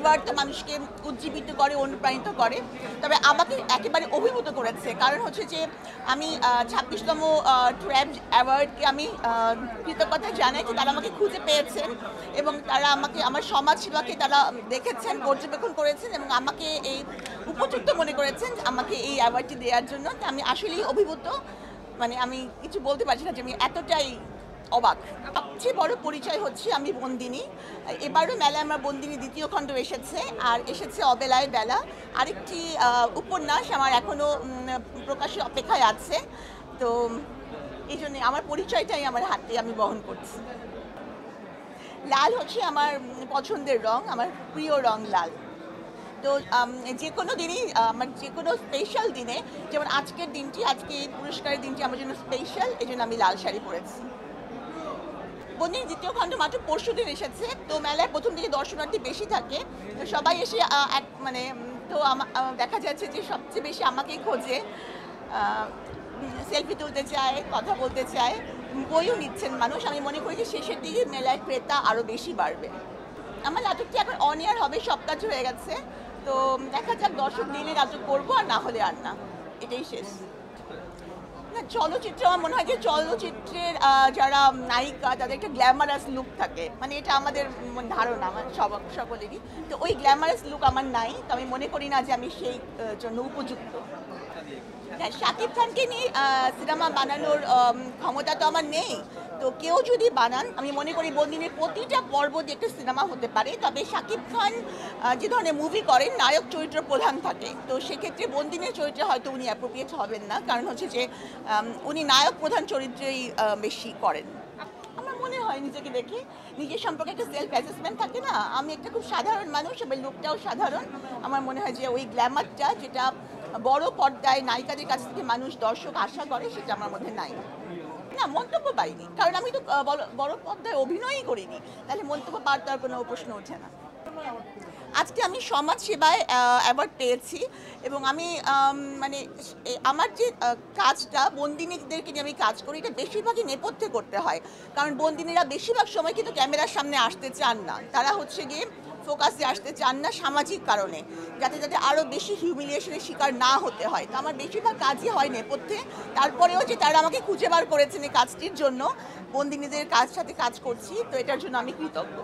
Award তো মানুষকে উজ্জীবিত করে, অনুপ্রাণিত করে, তবে আমাকে একেবারে অভিভূত করেছে। কারণ হচ্ছে যে আমি 26তম ট্র্যাব অ্যাওয়ার্ডকে আমি কৃতজ্ঞতা জানাই যে তারা আমাকে খুঁজে পেয়েছেন এবং তারা আমাকে আমার সমাজসেবাকে তারা দেখেছেন, পর্যবেক্ষণ করেছেন এবং আমাকে এই উপযুক্ত মনে করেছেন আমাকে এই অ্যাওয়ার্ডটি দেওয়ার জন্য। আমি আসলেই অভিভূত, মানে আমি কিছু বলতে পারছি না যে আমি এতটাই অবাক। সবচেয়ে বড় পরিচয় হচ্ছে আমি বন্দিনী। এবারও মেলায় আমার বন্দিনী দ্বিতীয় খণ্ড এসেছে, আর এসেছে অবেলায় বেলা, আরেকটি উপন্যাস আমার এখনও প্রকাশের অপেক্ষায় আছে। তো এই জন্যে আমার পরিচয়টাই আমার হাতে আমি বহন করছি। লাল হচ্ছে আমার পছন্দের রং, আমার প্রিয় রং লাল। তো যে কোনো দিনই আমার যে কোনো স্পেশাল দিনে, যেমন আজকের দিনটি, আজকে এই পুরস্কারের দিনটি আমার জন্য স্পেশাল, এই জন্য আমি লাল শাড়ি পরেছি। বন্দিনী দ্বিতীয় খণ্ড মাত্র পরশুদিন এসেছে, তো মেলায় প্রথম দিকে দর্শনার্থী বেশি থাকে, তো সবাই এসে মানে তো দেখা যাচ্ছে যে সবচেয়ে বেশি আমাকেই খোঁজে, সেলফি তুলতে চায়, কথা বলতে চায়, বইও নিচ্ছেন মানুষ। আমি মনে করি যে শেষের দিকে মেলায় ক্রেতা আরও বেশি বাড়বে। আমার নাটকটি এখন অন এয়ার হবে, সব কাজ হয়ে গেছে, তো দেখা যাক দর্শক দিলে নাটক করবো, আর না হলে আর না, এটাই শেষ। না, চলচ্চিত্র আমার মনে হয় যে চলচ্চিত্রের যারা নায়িকা তাদের একটা গ্ল্যামারাস লুক থাকে, মানে এটা আমাদের ধারণা আমার সকলেরই। তো ওই গ্ল্যামারাস লুক আমার নাই, তো আমি মনে করি না যে আমি সেই জন্য উপযুক্ত। হ্যাঁ, শাকিব খানকে নিয়ে সিনেমা বানানোর ক্ষমতা তো আমার নেই, তো কেউ যদি বানান, আমি মনে করি বন্দিনীর প্রতিটা পর্ব দিয়ে একটা সিনেমা হতে পারে। তবে শাকিব খান যে ধরনের মুভি করেন, নায়ক চরিত্র প্রধান থাকে, তো সেক্ষেত্রে বন্দিনীর চরিত্রে হয়তো উনি অ্যাপ্রোপ্রিয়েট হবেন না, কারণ হচ্ছে যে উনি নায়ক প্রধান চরিত্রেই বেশি করেন। আমার মনে হয় নিজেকে দেখে নিজের সম্পর্কে একটা সেলফ অ্যাসেসমেন্ট থাকে না, আমি একটা খুব সাধারণ মানুষ, এবার লুকটাও সাধারণ। আমার মনে হয় যে ওই গ্ল্যামারটা যেটা বড় পর্দায় নায়িকাদের কাছ থেকে মানুষ দর্শক আশা করে, সেটা আমার মধ্যে নাই। না, মন্তব্য পাইনি, কারণ আমি তো বড় পর্দায় অভিনয়ই করিনি, তাহলে মন্তব্য পাওয়ার তো আর কোনো প্রশ্ন ওঠে না। আজকে আমি সমাজ সেবায় অ্যাওয়ার্ড পেয়েছি এবং আমি মানে আমার যে কাজটা, বন্দিনীদেরকে নিয়ে আমি কাজ করি, এটা বেশিরভাগই নেপথ্যে করতে হয়, কারণ বন্দিনীরা বেশিরভাগ সময় কিন্তু ক্যামেরার সামনে আসতে চান না, তারা হচ্ছে গিয়ে ফোকাসে আসতে চান না সামাজিক কারণে, যাতে আরও বেশি হিউমিলিয়েশনের শিকার না হতে হয়। তো আমার বেশিরভাগ কাজই হয় নেপথ্যে। তারপরেও যে তারা আমাকে খুঁজে বার করেছেন এই কাজটির জন্য, বন্দিনীদের সাথে কাজ করছি, তো এটার জন্য আমি কৃতজ্ঞ।